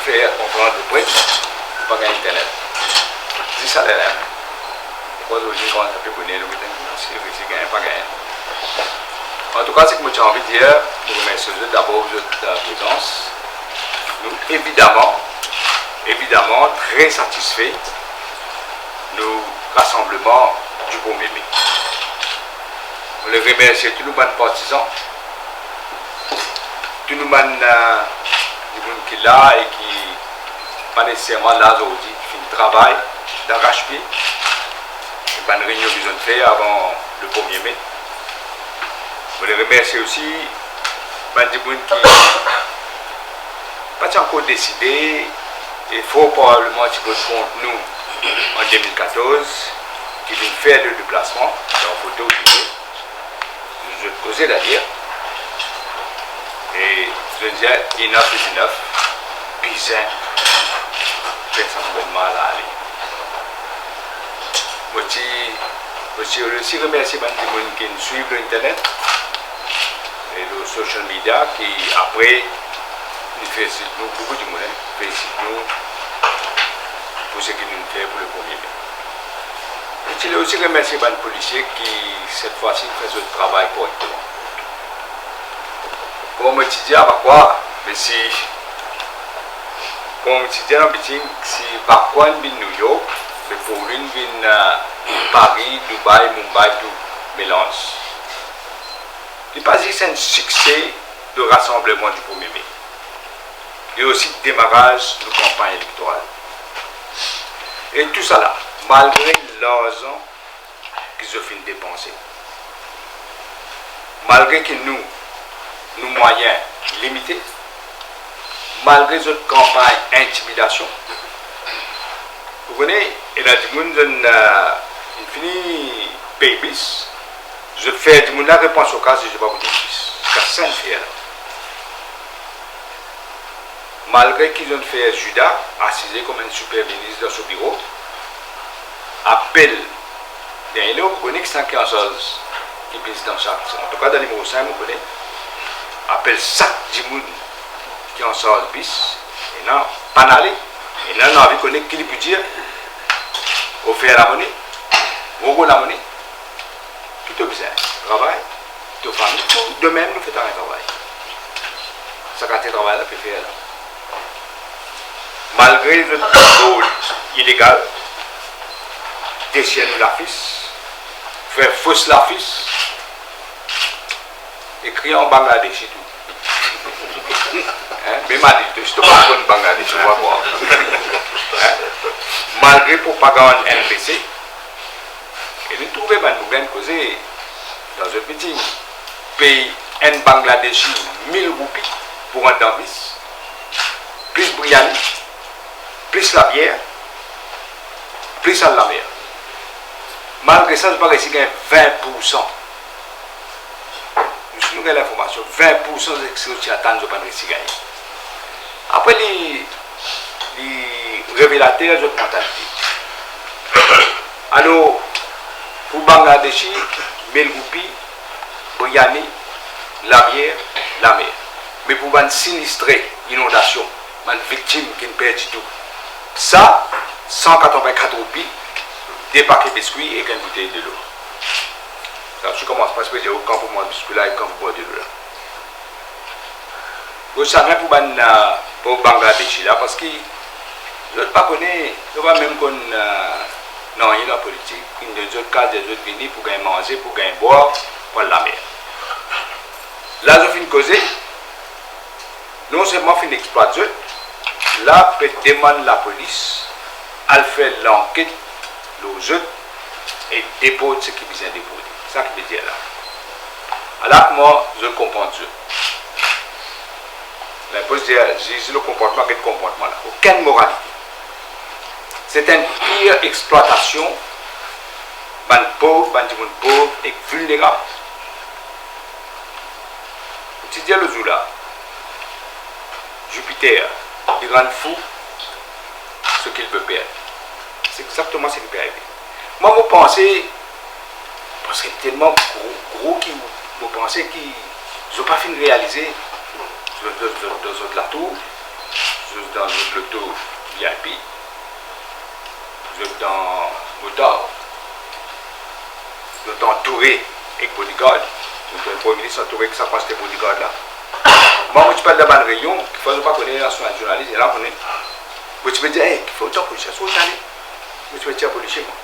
faire conférence de presse, pas gagner internet. C'est ça là. Pourquoi aujourd'hui quand on peut connaître le c'est gagner pas gagner. En tout cas, c'est que j'ai envie de dire, pour remercier d'abord de la présence. Nous évidemment très satisfaits du rassemblement du 1er mai. On les remercie tous nos partisans, tous nos gens qui sont là et qui pas nécessairement là aujourd'hui, qui font le travail d'arrache-pied. C'est une réunion qu'ils ont fait avant le 1er mai. On les remercie aussi des gens qui pas encore décidé et faut probablement un petit peu contre nous en 2014 qui viennent faire le déplacement en photo je causais d'ailleurs et je disais il y en a 19 bizarre personnellement à aller. Je aussi remercier les gens qui nous suivent sur internet et les social media qui après nous félicitent nous beaucoup de monde félicitent nous pour ce qu'ils nous fait pour le 1er mai. Je aussi remercier les policiers qui cette fois-ci font le travail correctement. Comme je dis à quoi, mais si comme je dis à meeting si Bakwan vient New York, mais pour lui vient Paris, Dubaï, Mumbai, tout mélange. Il pas juste un succès de rassemblement du 1er mai. Et aussi le démarrage de campagne électorale. Et tout ça là, malgré l'argent qu'ils ont fini de dépenser, malgré que nos moyens limités, malgré notre campagne intimidation, vous connaissez, il y a des gens qui fini pays, je fais des gens qui réponse au cas, je ne vais pas vous dire plus. C'est ça fait là. Malgré qu'ils ont fait Judas, assisé comme un super ministre dans ce bureau, appelle, il y a vous connaissez 115 choses qui pèsent dans chaque. En tout cas, dans le numéro 5, vous connaissez, appelle chaque dimoun qui en sort le bis, et non, pas d'aller, et non, on a envie de connaître qui peut dire, au faire la monnaie, au la monnaie, tout est bien, travail, tout famille, tout de même, nous faisons un travail. Ça, quand tu travailles, là, peut faire là. Malgré le contrôle illégal, déchirer l'affiche, faire fausse l'affiche, écrire en Bangladesh et tout. Mais m'a dit, je ne suis pas en Bangladesh, je vois voir. Malgré propagande NPC, et nous trouvons un problème causé dans un petit pays, un Bangladeshi, 1000 roupies pour un dambis, plus Briani, plus la bière, plus à la mer. Malgré ça, je paraît qu'il y a 20%. Nous avons l'information, 20% de ce qui attendent de ne pas gagner. Après, les révélateurs de notre mentalité. Alors, pour Bangladeshi, 1000 roupies, Briani, la bière, la mer. Mais pour une sinistrée inondation, une victime qui ne perd du tout. Ça, 184 roupies, des paquets de biscuits et une bouteille de l'eau. Je commence par dire aucun pour moi de biscuit là et aucun pour moi de l'eau là. Vous savez pour Bangladesh là, parce que je ne connais pas même qu'on non, il y a la politique. Des autres cas, des autres venus pour gagner manger, pour gagner boire, pour la mer. Là, je finis de causer. Non seulement fin exploiter, là, peut demander la police, elle fait l'enquête, les autres, et dépose ce qui est besoin de déposer. C'est ça que je veux dire là. Alors, moi, je comprends Dieu. La police dit, j'ai le comportement, quel comportement là? Aucune moralité. C'est une pire exploitation, ban pauvre et vulnérable. Tu dis le jour là, Jupiter, il rend fou ce qu'il veut perdre. C'est exactement ce qui peut arriver. Moi, vous pensez, parce que c'est tellement gros qui vous pensez qu'ils n'ont pas fini de réaliser de la tour, je suis dans une loto VIP, je suis dans moteur, je suis entouré avec bodyguard. Je suis le premier ministre entouré avec sa quantité de bodyguard là. Moi, je parle de la réunion, il ne faut pas connaître la journaliste, et là, on est. Moi, tu me dis, il faut autant policier, soit aller. Moi, tu me dis, policier, moi.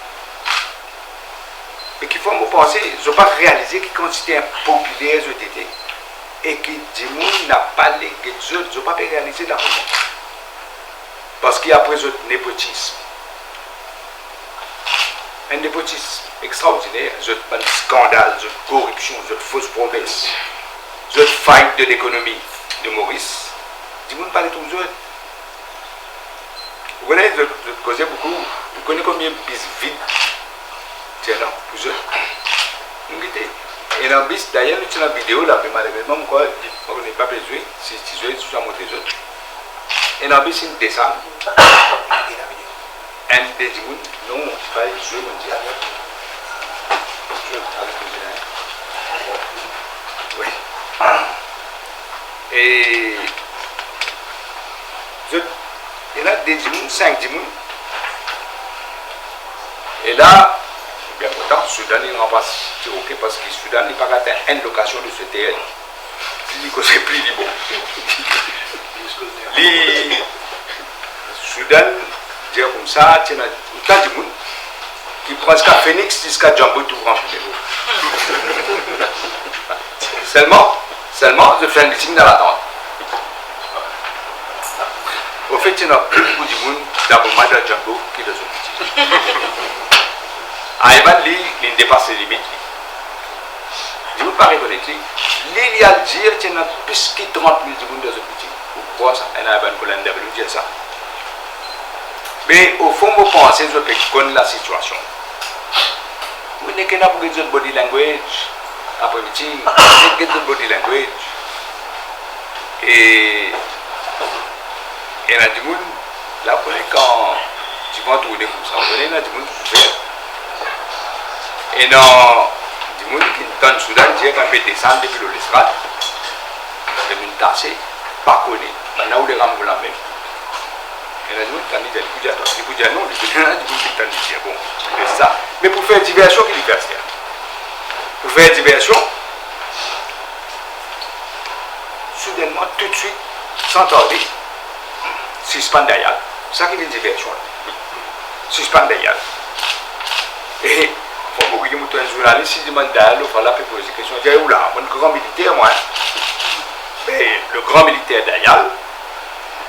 Et qu'il faut me penser, je n'ai pas réalisé que quand c'était impopulaire, je étais. Et que Dimoun n'a pas les je n'ai pas réalisé la raison. Parce qu'il y a après ce népotisme. Un népotisme extraordinaire, un scandale, une corruption, une fausse promesse, une faillite de l'économie de Maurice. Dimoun parle tout le monde. Vous connaissez, je causais beaucoup, vous connaissez combien de bis vides. Tiens, non, pour eux. Et dans le bis, d'ailleurs, nous avons une vidéo là, mais malheureusement, on n'est pas besoin, si tu veux, tu vas montrer les autres. Et dans le bis, il descend. Un des gens, non, c'est pas les jeux mondiaux. Oui. Et il y a des gens, 5 gens. Et là, bien pourtant, Soudan, il n'en passe ok parce que Soudan n'est pas atteint une location de ce TL. Il ne sait plus du bon. Le Soudan, dire comme ça, il y a des gens qui prennent jusqu'à Phoenix, jusqu'à Djambo, tout grand Seulement, je fais un meeting dans la tente. Au fait, il y a plus beaucoup de monde dans le moment de Djambo qui est dans ce petit. Ivan Lee, il dépasse les limites. Je ne veux pas reconnaître. Il y a le dire qu'il y a plus de 30 000 personnes dans ce petit. Pourquoi ça? Il y a un colonne de dire ça. Mais au fond, je pense que je connais la situation. Vous n'avez qu'à pour dire body language. Après meeting, vous n'avez body language. Et il y a du monde, là, quand tu vas tourner comme ça, il y a du monde qui fait. Et non, du monde qui dans le Soudan, dit qu'on peut descendre depuis l'estrade, de nous tasser, pas connaître, maintenant où les rames la même. Et là, nous, on dit, non, bon, c'est ça. Mais pour faire diversion, qu'il y fait ça. Pour faire diversion, soudainement, tout de suite, sans tarder, suspend d'ailleurs. C'est ça qui est une diversion. Suspend d'ailleurs. Et il faut que un journaliste, s'il demande d'ailleurs, il faut poser des questions. Il dit, oula, mon grand militaire, moi, mais le grand militaire d'ailleurs,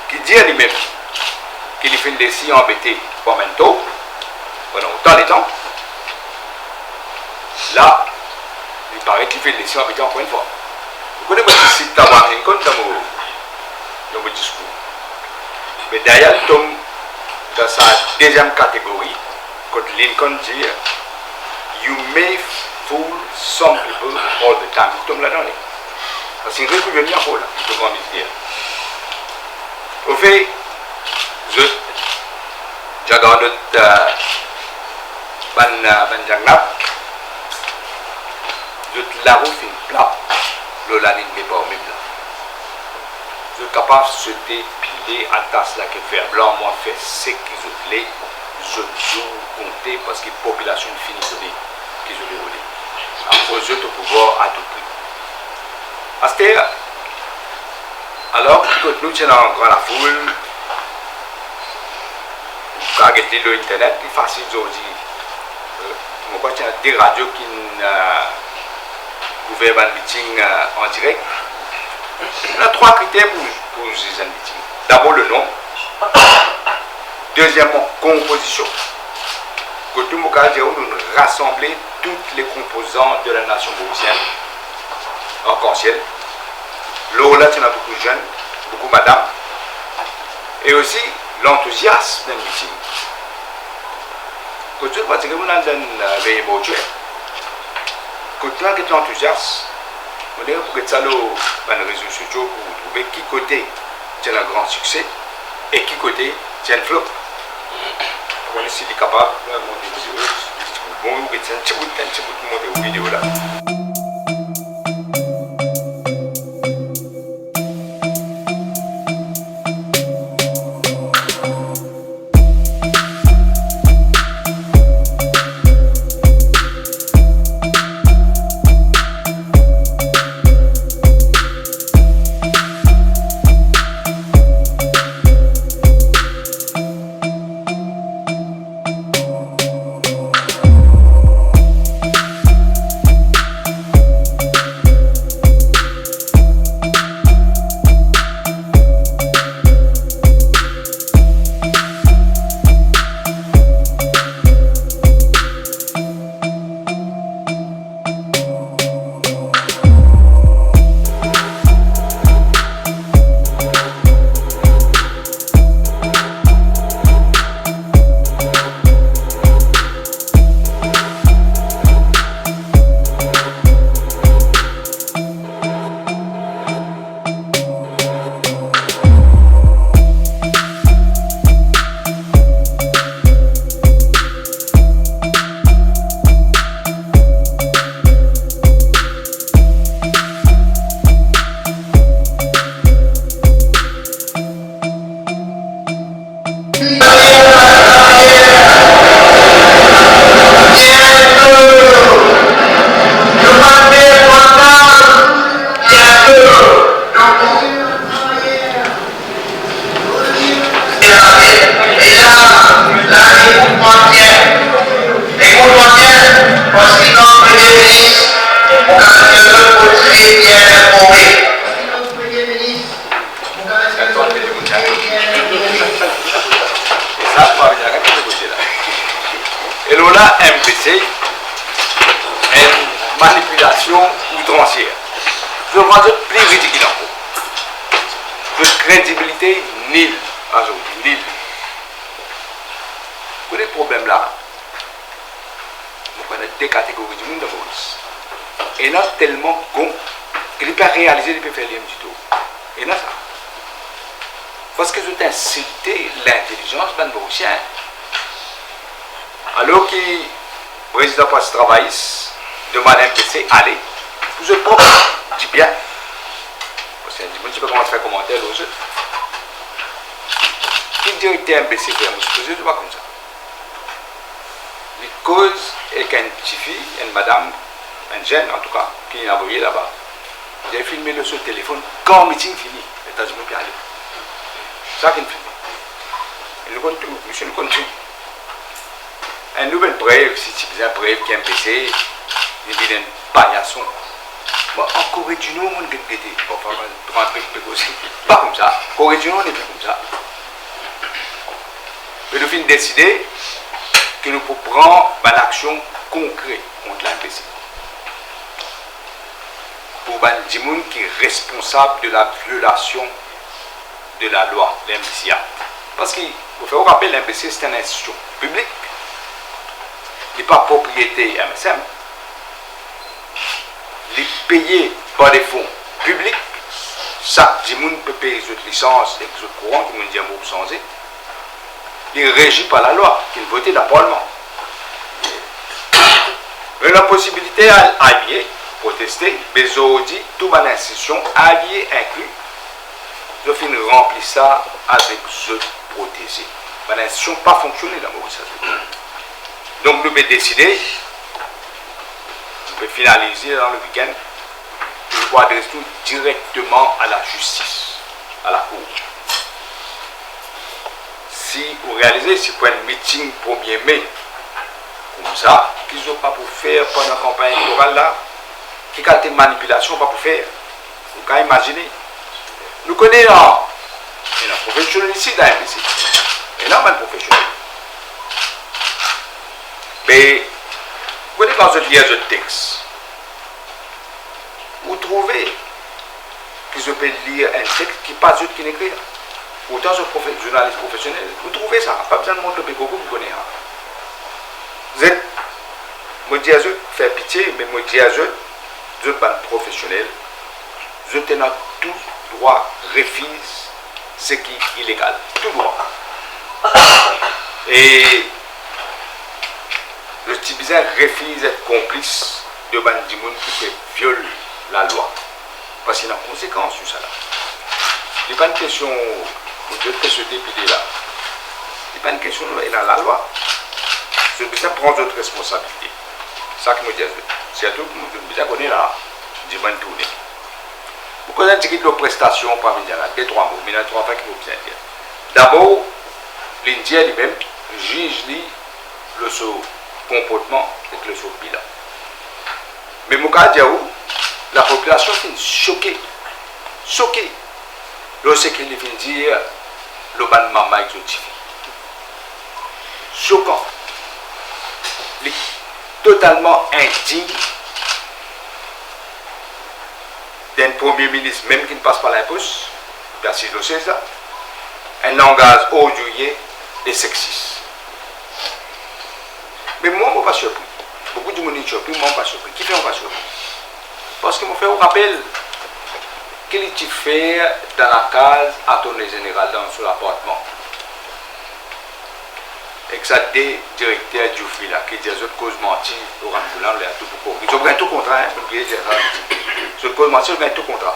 qui dit à lui-même qu'il fait des si embêtés pour maintenant, pendant autant de temps, là, il paraît qu'il fait des si embêtés encore une fois. Vous connaissez mon discours d'Abraham Lincoln dans mon discours. Mais d'ailleurs, il tombe dans sa deuxième catégorie, quand Lincoln dit You may fool some people all the time. Il tombe là-dedans. C'est une république de Niapo, là, le grand militaire. Au fait, je regarde ban Jagnap, je la roue fin plat, le lanin n'est pas au même là. Je suis capable de se dépiler à tasse là qui fait blanc, moi faire ce qu'ils ont fait, je joue compter parce que la population finit de dire qu'ils ont déroulé. Après, je te pouvoir à tout prix. À ce terre, alors, quand nous sommes dans la foule, quand on regarde l'internet, c'est facile de dire. Moi, il y a des radios qui pouvaient faire un meeting en direct. Il y a 3 critères pour un meeting. D'abord, le nom. Deuxièmement, composition. Quand nous avons rassemblé toutes les composantes de la nation mauricienne en conscience. Là, il y en a beaucoup de jeunes, beaucoup de madames. Et aussi l'enthousiasme d'un meeting. Quand tu vois que vous avez un véhicule, quand tu as enthousiaste, on est pour que ça dans les réseaux sociaux pour trouver qui côté tient un grand succès et qui côté tient le flop. On est si capable de monter une vidéo, bon, vous êtes un petit bout de monter une vidéo là. manipulation outrancière. Je vois de plus ridicule encore. De crédibilité nulle aujourd'hui, nulle. Pour les problèmes là, nous prenons deux catégories du monde de Maurice. Et là, tellement con qu'il ne peut pas réaliser, il ne peut faire rien du tout. Et là, ça. Parce que je t'ai insulté l'intelligence d'un Mauricien. Alors que le président Passe Travailliste demande à MPC, allez, vous êtes propre, dis bien. Parce que je ne sais pas comment faire commentaire aux autres. Qui directeur MPC fait un supposé, je pas comme ça. Les causes est qu'une petite fille, une madame, un jeune en tout cas, qui est envoyé là-bas. J'ai filmé le sur téléphone quand le meeting fini. Les États-Unis qui allaient. C'est ça qu'il filme. Et le continue, monsieur le continue. Un nouvel preuve, si tu faisais un preuve qui est MPC, il dit un paillasson. Bon, en Corée du Nord, on est guetté. Bon, pas comme ça. Corée du Nord, on n'est plus comme ça. Mais nous avons décidé que nous pouvons prendre une action concrète contre l'MPC. Pour les gens qui est responsable de la violation de la loi, l'MPCA. Parce qu'il faut faire rappeler l'MPC, c'est une institution publique. Il n'est pas propriété MSM. Il est payé par des fonds publics. Chaque gens peut payer les licences et les courants qui m'ont dit un mot changé. Il est régi par la loi, qui est votée dans le Parlement. Mais la possibilité à allier, protester, mais aujourd'hui, toute ma institution, alliés inclus, je finis remplir ça avec ceux protégés. Ma institution n'a pas fonctionné dans Maurice. Donc nous avons décidé, nous avons finalisé dans le week-end, nous devons adresser tout directement à la justice, à la cour. Si vous réalisez, si vous avez un meeting 1er mai, comme ça, qu'ils n'ont pas pour faire pendant la campagne électorale là, qui a des manipulations pas pour faire. Vous pouvez imaginer. Nous connaissons un professionnel ici dans l'MPC. Et là, un professionnel. Mais, vous connaissez quand vous lisez ce texte, vous trouvez que je peux lire un texte qui n'est pas juste qui n'écrit. Autant ce journaliste professionnel, vous trouvez ça, pas besoin de montrer le beaucoup, vous connaissez. Vous êtes, moi je dis à eux, faire pitié, mais moi je dis à eux, vous êtes professionnel, vous êtes dans tout droit, refuse ce qui est illégal, tout droit. Et le petit bizarre refuse d'être complice de bandits qui violent la loi. Parce qu'il y a une conséquence sur ça là. Ce n'est pas une question. Vous devez se dépiler là. Ce n'est pas une question de la loi. Je dois prendre votre responsabilité. C'est ça que je me dis. C'est à tout que je me connais là. Je vais tourner. Vous connaissez que les prestations par India, deux, trois mots, mais il y a trois fois qu'il faut bien dire. D'abord, l'Indien lui-même juge le comportement et le bilan. Mais Moukadiaou, la population est choquée. Choquée. Lorsqu'il vient dire le ban maman exotique. Choquant. Totalement indigne d'un premier ministre, même qui ne passe pas l'impôt, merci le César, un langage odieux et sexiste. Mais moi, je ne suis pas surpris. Beaucoup de monde est surpris, moi, je ne suis pas surpris. Qui fait pas surpris? Parce que je fais un rappel qu'il tu fait dans la case attorney général dans son appartement. Et que ça dit directeur du fil là, qui dit aux autres causes menties, au Ramboulan, les tout pour ils ont gagné tout contrat, hein, pour oublier sur cause mentie, ils ont gagné tout contrat.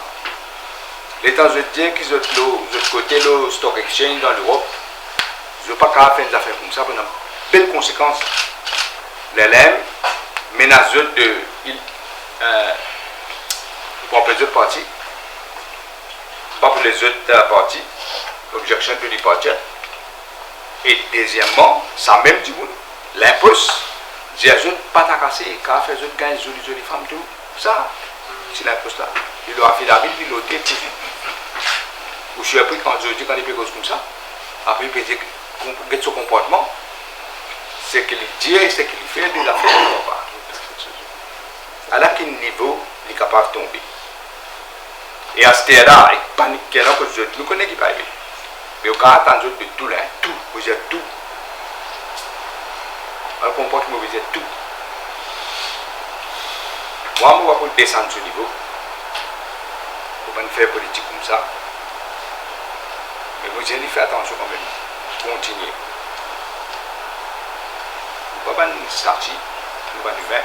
L'État je dis qu'ils ont de l'autre côté, le stock exchange dans l'Europe, ils n'ont pas qu'à faire des affaires comme ça, pour une belle conséquence. Les LM menacent de pour les autres partis, pas pour les autres partis, objection to departure. Et deuxièmement, ça même du monde, l'impose, j'ai pas ta cassé, car fait autres gagner jolies femmes, tout ça, c'est l'impose là. Il a fait la ville, il a été petit. Ou je suis appris quand je dis quand il fait comme ça, après il peut dire que son comportement, c'est qu'il dit et c'est qu'il fait de la faire. Alors quel niveau il est capable de tomber. Et à ce stade-là, il panique qu'il y a que je nous connais qui va arriver. Mais au cas attendre de tout là, tout, vous êtes tout. On comprend que vous êtes tout. Moi, je vais descendre ce niveau. Pour ne faire politique comme ça. Mais vous allez faire attention quand même. Continuez. Vous ne pouvez pas nous sortir, nous ne pouvons pas nous faire.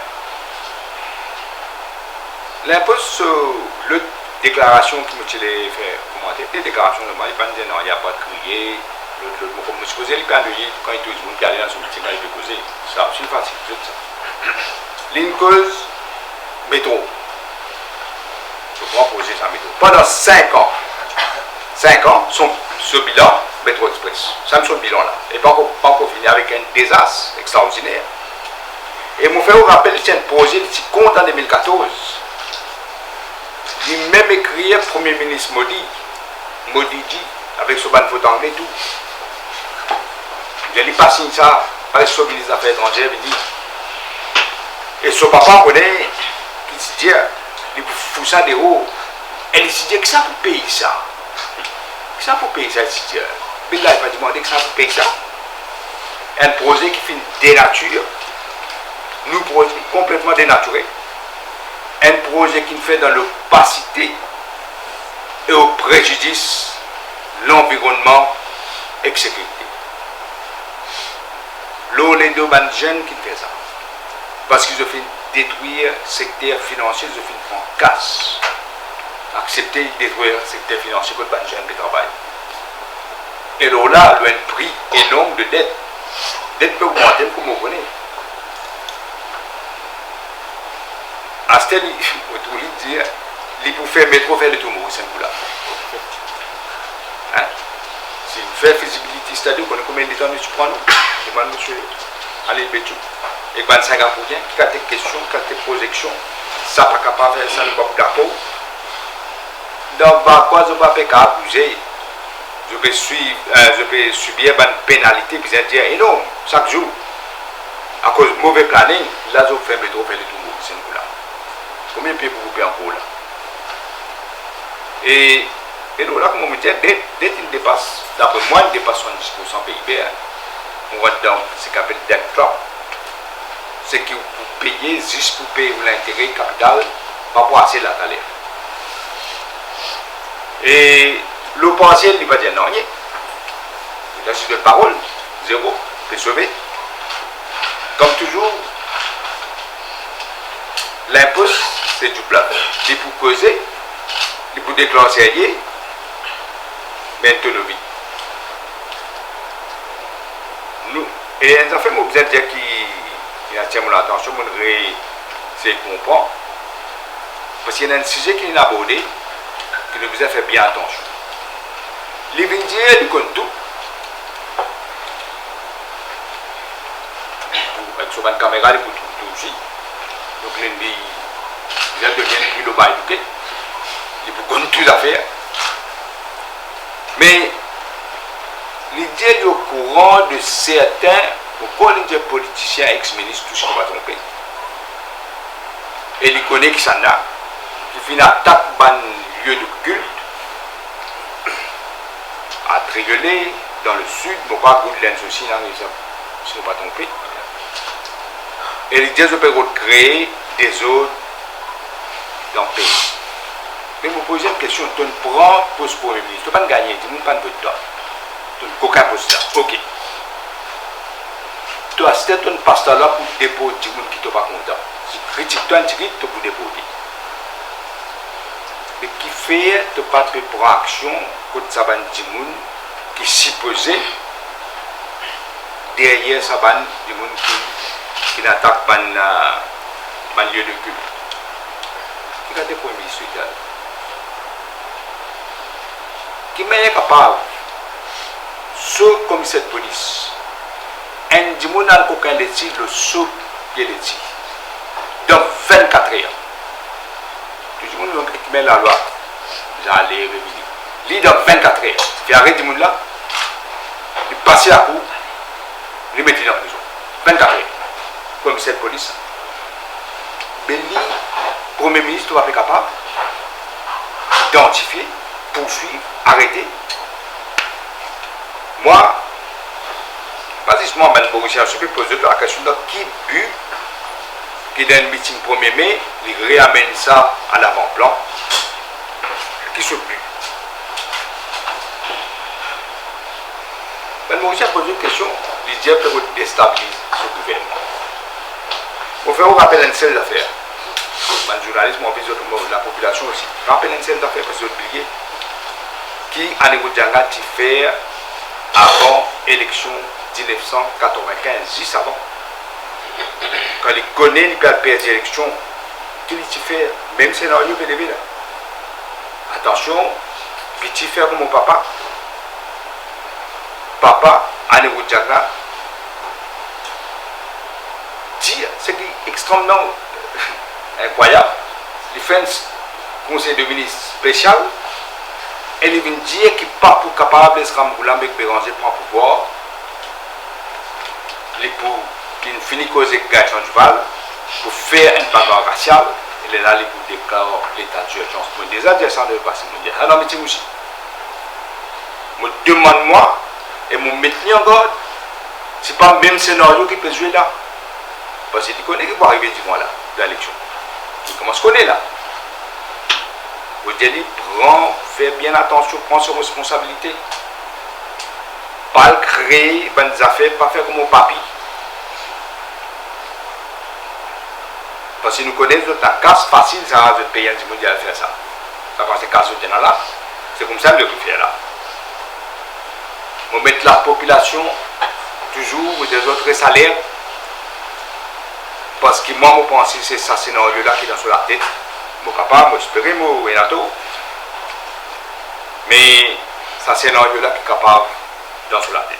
L'impôt sur le déclaration qui me fait commenter, des déclarations normales, il ne pas dire non, il n'y a pas de crier, comme je posais, il peut ennuyer quand il y a tout le monde qui allait dans son meeting, il peut causer. Ça, c'est facile, c'est ça. L'une cause, métro. Je crois poser ça métro. Pendant 5 ans, 5 ans, ce bilan, Métro Express, ça me son bilan là, et pas encore fini avec un désastre extraordinaire. Et mon frère vous rappelle, c'est un projet qui compte en 2014. Il même écrit Premier ministre Modi dit, avec ce ban de faute anglais et tout. Il n'a pas signé ça avec son ministre des Affaires étrangères, il dit. Et son papa connaît, qui se dit, il fout ça des hauts. Et il se dit que ça pour payer ça. Que ça pour payer ça, il se dit. Mais là, il va demander que ça pour payer ça. Un projet qui fait une dénature, nous projet complètement dénaturé. Un projet qui nous fait dans l'opacité et au préjudice l'environnement et la sécurité. L'eau, les deux bandes jeunes qui fait ça. Parce qu'ils ont fait détruire le secteur financier, ils ont fait une casse. Accepter de détruire le secteur financier pour les bandes jeunes qui travaillent. Et là, il y a un prix énorme de dette. Dette peut augmenter comme vous connaissez. À ce stade, il dit, il peut faire métro, faire le tour, c'est un coup là. Hein? Si vous faites visibilité, c'est-à-dire qu'on a combien de temps tu prends nous? Demande monsieur, allez, Bétou. Et quand c'est un pour bien, qui a des questions, qui a des projections, ça pas capable de faire ça, nous pas d'accord. Donc, quoi, je ne peux pas abuser. Je peux subir une pénalité, puis c'est dire énorme, chaque jour. À cause de mauvais planning, là, je fais métro, faire le tour, c'est un coup là. Combien de pays pour vous payer encore là? Et là, comme on me dit, dès qu'il dépasse, d'après moi, il dépasse 70% PIB. On va dans ce qu'on appelle debt trap. C'est que vous payez juste pour payer l'intérêt capital, pas pour assez la talère. Et le potentiel, il va dire non, il a juste de parole, zéro, il peut sauver. Comme toujours, l'impôt, c'est du plat. Il peut causer, il peut déclencher, mais il te vie. Nous, et ça fait mon besoin de dire qu'il attire mon attention, c'est comprendre. Parce qu'il y a un sujet qui est abordé, qui nous besoin de faire bien attention. Les Vindiens, ils comptent tout. Avec son caméra, ils comptent tout aussi. Donc, ils deviennent plus le bas éduqué. Ils comptent tout à faire. Mais, l'idée est au courant de certains, pourquoi les politiciens, ex-ministres, tout ce qu'on va tromper. Et ils connaissent qui s'en a. Qui finit attaque un lieu de culte. À Triolet, dans le sud, mais pas Goodlands aussi, si nous ne pas trompé. Et l'idée, je peux créer des autres dans le pays. Mais vous posez une question, tu prends poste pour le ministre, tu ne peux pas gagner, tu ne peux pas de temps. Tu n'as aucun poste là. Ok. Tu as cette un pasteur là pour déposer des gens qui ne sont pas contents. Si tu critique-toi un petit peu, pour déposer. Et qui fait, tu ne peux pas prendre action contre ça, des gens qui s'y posaient derrière ça, des gens qui n'attaquent pas un lieu de culte. Regardez pour le ministre. Qui est capable, ce commissaire de police, un dimanche n'a aucun déti, le saut qui est déti. Dans 24 heures. Tout le monde qui met la loi, j'allais revenir. Lui, dans 24 heures, il arrête du monde là, il passe à la cour, il met en prison. 24 heures. Commissaire de police. Mais lui, Premier ministre va pas capable d'identifier, poursuivre, arrêter. Moi, basiquement, je peux poser la question de qui but qui dans le meeting 1er mai, il réamène ça à l'avant-plan. Qui se but? Ben, moi aussi, je pose une question. Il dit que vous déstabilisez ce gouvernement. On fait un rappel une seule affaire. Le journalisme, on fait la population aussi. Rappel une seule affaire parce que vous oubliez qui a négocié fait avant l'élection 1995, juste avant. Quand il connaît, il peut perdre l'élection. Qu'il y fait, même scénario que là. Attention, petit frère comme mon papa. Papa, Anne Roudjagna, dit ce qui est extrêmement incroyable. Il fait un conseil de ministre spécial et il vient dire qu'il n'est pas pour capable de se rendre avec Béranger pour pouvoir. Il finit causer Gaëtan Duval pour faire une bagarre raciale. Il est là pour déclarer l'état d'urgence. Mais déjà, descend de passer mondial. Alors, mais aussi, me demande-moi et me mettre en garde. Ce n'est pas le même scénario qui peut jouer là. Parce qu'il connaît qu'il va arriver du mois là, de l'élection. Il commence à connaître là. Vous dites, fais bien attention, prends ses responsabilités. Pas le créer, des affaires, pas faire comme mon papi. Parce que nous connaissons la casse facile, ça va être payant du mondial à faire ça. Ça va se casser là. C'est comme ça que je peux faire là. On met la population toujours des autres salaires. Parce que moi, je pense que c'est ce scénario-là qui est dans la tête. Je suis capable, je espère, Renato. Mais ce scénario-là qui est capable dans la tête.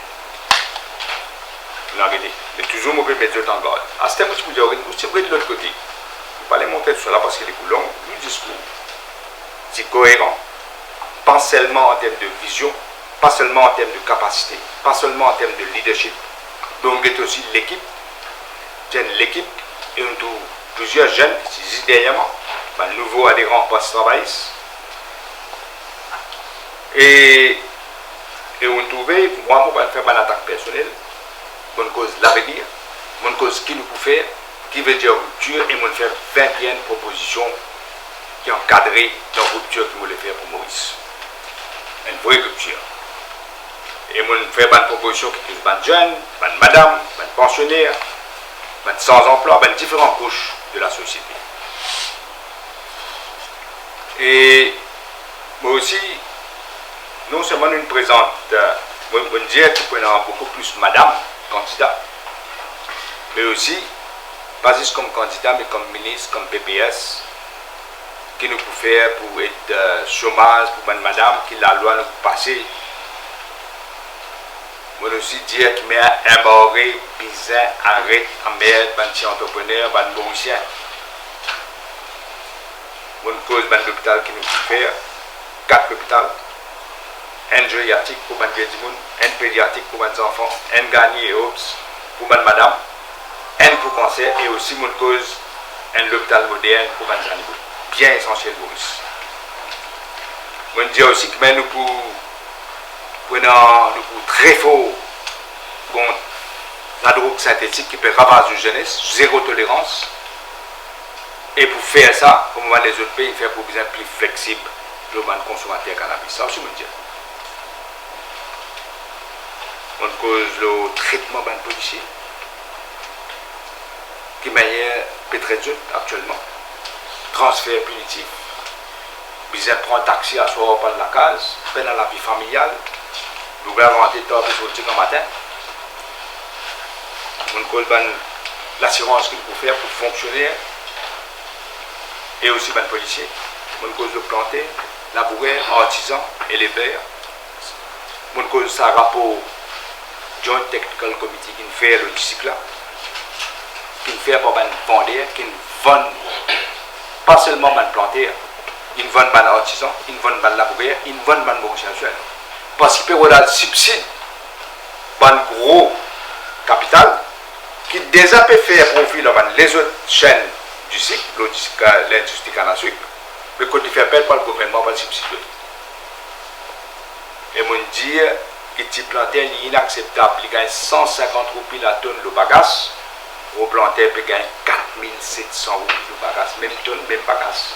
Vous l'avez dit. Mais toujours, je peux mettre en garde. À ce moment-là, je peux dire, vous de l'autre côté. Je ne vais pas les montrer tout cela parce qu'il est long. Le discours, c'est cohérent. Pas seulement en termes de vision, pas seulement en termes de capacité, pas seulement en termes de leadership. Donc, il y a aussi l'équipe. L'équipe et on trouve plusieurs jeunes, ici dernièrement, un nouveau adhérent post-travailliste. Et on trouvait, moi, je vais faire une attaque personnelle, bonne cause l'avenir, bonne cause qui nous peut faire, qui veut dire rupture, et on faire 21 propositions qui encadrent la rupture que nous voulons faire pour Maurice. Une vraie rupture. Et on fait une proposition qui touche les jeunes, les madames, les pensionnaires, sans emploi, différentes couches de la société. Et moi aussi, non seulement nous présente, on dit qu'il y a beaucoup plus madame candidat, mais aussi, pas juste comme candidat, mais comme ministre, comme PPS, qui nous peut faire pour être chômage, pour madame, qui la loi nous peut passer. On aussi dire qu'il met un moré, bizarre, arrête, en merde, un petit entrepreneur, un mauricien. On cause un hôpital qui nous peut faire 4 hôpitaux. Un gériatrique pour un vieux monde, un pédiatrique pour les enfants, un gagné et autres pour une madame, un pour cancer et aussi mon cause un hôpital moderne pour les animaux. Bien essentiel pour nous. On dit aussi que nous pour très fort contre la drogue synthétique qui peut ravager la jeunesse, zéro tolérance. Et pour faire ça, comme les autres pays, faire pour bien plus flexible le consommateur cannabis. Ça aussi, on dit. On cause le traitement des policiers qui est très dur actuellement. Transfert punitif. Bien prendre un taxi à soir par la case, peine à la vie familiale. Nous avons rentré tard pour sortir le matin. On cause l'assurance qu'il faut faire pour fonctionner. Et aussi les policiers. On cause le planter, labourer, artisan, éleveur. On cause ça rapport Joint Technical Committee qui fait le logistique là, qui fait pour les vendeurs, qui vendent pas seulement les planteurs, ils vendent les artisans, ils vendent les laboureurs, ils vendent les marocains. Parce qu'ils peuvent avoir subside un gros capital qui déjà peut faire profit les autres chaînes du cycle, l'industrie canne à sucre, mais quand il fait appel par le gouvernement, par le subsidier. Et mon dire, que tu plantais inacceptable, il gagne 150 roupies la tonne de bagasse, au planter, il gagne 4700 roupies de bagasse, même tonne, même bagasse.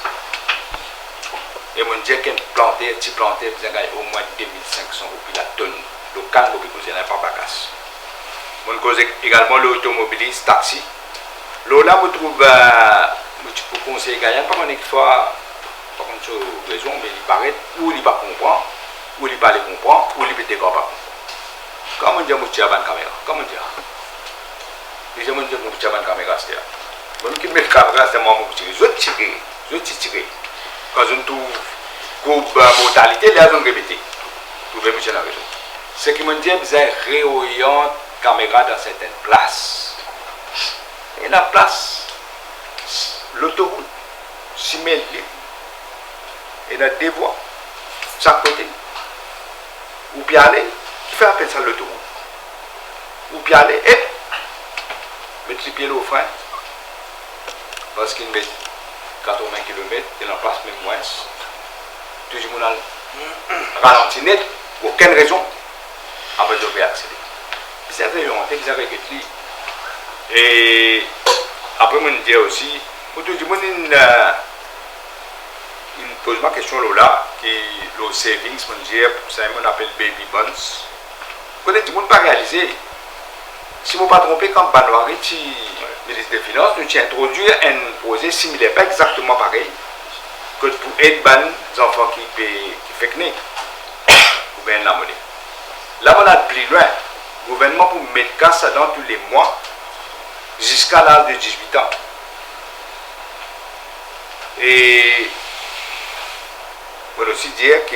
Et mon dire qu'un planter, tu plantais, il gagne au moins 2500 roupies la tonne, le canne, il n'y a pas bagasse. Mon cause également l'automobiliste, taxi. Là, je trouve, je peux conseiller gagnant, par contre, par contre, raison, mais il paraît, ou il ne va comprendre, ou il ne va pas comprendre, ou il ne va pas comprendre. Comment dire, je vais la caméra? Comment dire? Je vais dire, je vais la caméra, c'est-à-dire. Je vais mettre la caméra, c'est moi, je vais tirer. Quand je trouve groupe mortalité, là, je vais répéter. Vous pouvez me dire la raison. Ce qui me dit, c'est réorienter la caméra dans certaines places. Et la place, l'autoroute, s'y met libre. Et il y a des voies, chaque côté. Ou puis aller, qui fait appel ça l'autoroute. Ou puis aller, et mettre les pieds au frein. Parce qu'il met 80 km, il en place même moins. Tout le monde a ralenti net, pour aucune raison, après je vais accéder. C'est un peu honte, c'est avec lui. Et après, je dis aussi, il pose ma question là, qui le savings, ça appelle baby bonds. Quand tout le monde pas réalisé, si je ne me pas trompé, quand Banouari, ministre des Finances, nous avons introduit un projet similaire, pas exactement pareil, que pour aider les enfants qui font que pour bien la monnaie. Là, on a plus loin, le gouvernement pour mettre ça dans tous les mois, jusqu'à l'âge de 18 ans. Et on peut aussi dire que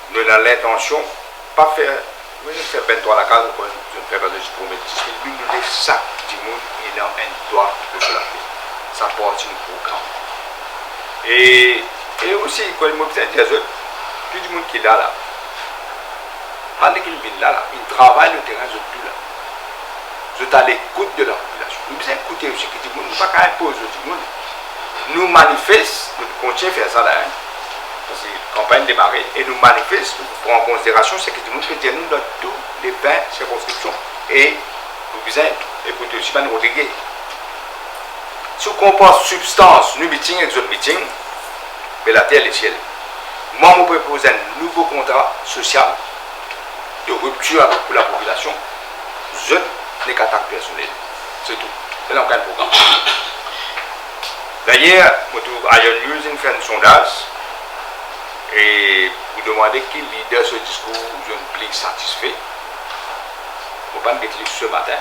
nous avons l'intention de ne pas faire, je ne fais pas la case, je ne fais pas de promesse, mais nous avons chaque du monde et dans un droit de se la faire. Ça porte une programme. Et aussi, quand il m'a dit, tout le monde qui est là, pendant qu'il vient là, il travaille le terrain de tout là. Je suis à l'écoute de la population. Nous devons écouter aussi que tout le monde, nous ne pouvons pas imposer tout le monde. Nous manifestons, nous continuons à faire ça là, parce que la campagne démarrée, et nous manifestons, nous prenons en considération ce que tout le monde peut dire nous dans tous les 20 circonscriptions. Et nous devons écouter aussi nous regarder. Si on compare substance, nous meeting et les autres meetings, mais la terre et le ciel. Moi, je propose un nouveau contrat social de rupture pour la population. Je n'ai qu'attaque personnelle. C'est tout. C'est dans quel programme. D'ailleurs, Iron News fait un sondage et vous demandez qui leader ce discours, je ne suis satisfait. Je ne peux pas me mettre ce matin.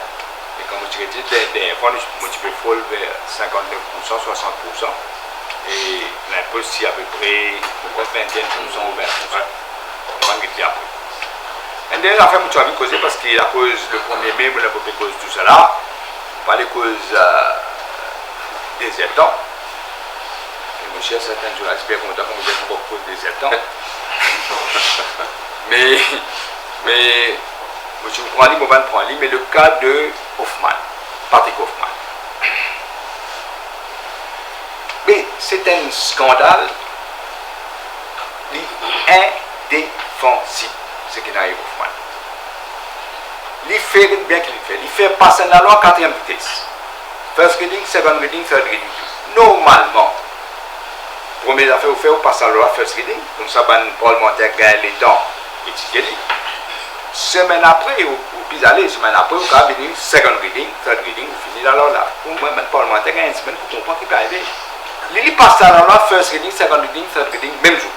Et comme je dis, des fois, je peux fall vers 59%, 60%. Et l'impôt, c'est à peu près 21% ou 20%. Je ne peux pas me mettre après. Et d'ailleurs, la femme, tu as vu causer parce qu'il y a cause le 1er mai, mais il a pas cause tout cela. Pas les causes des étants. Et mon cher, certains jours, j'espère qu'on a comme beaucoup cause des étants. mais, je vous prends en ligne, mais le cas de Hoffman, Patrick Hoffman. Mais c'est un scandale indéfensible, ce qu'il arrive Hoffman. Il fait bien qu'il fait. Il fait passer la loi à 4e vitesse. First reading, second reading, third reading. Normalement, première affaire, vous faites passer la loi first reading. Comme ça, le parlementaire gagne les temps étudier. Semaine après, ou puis aller, semaine après, vous avez venir second reading, third reading, vous finissez la loi là. Pour moi, le parlementaire gagne une semaine pour comprendre ce qui peut arriver. Il passe la loi first reading, second reading, third reading, même jour,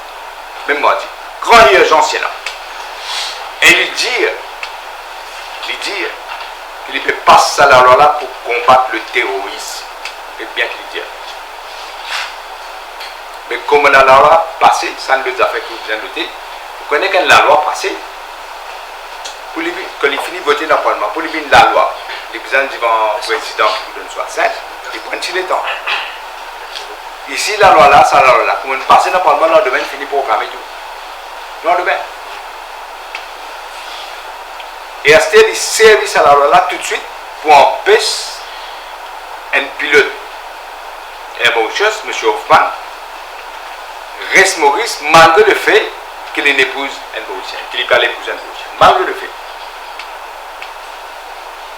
même mardi. Grand urgence là. Et il dit qu'il peut passer la loi là pour combattre le terrorisme. C'est bien qu'il dit. Mais comme la loi passée, ça ne veut pas faire que vous bien noter. Vous connaissez quand la loi passée, quand il finit de voter dans le Parlement, pour lui venir la loi, les présidents devant le président qui vous donne 65, il prend le temps. Ici, la loi là, ça la loi là. Pour passer dans le Parlement, le domaine finit pour programmer tout. Non, demain. Et rester les services à la loi là tout de suite pour empêcher un pilote et Mauritius, M. Hoffman, reste Maurice malgré le fait qu'il est une épouse un Mauricien, qu'il n'est pas l'épouse un Mauricien, malgré le fait.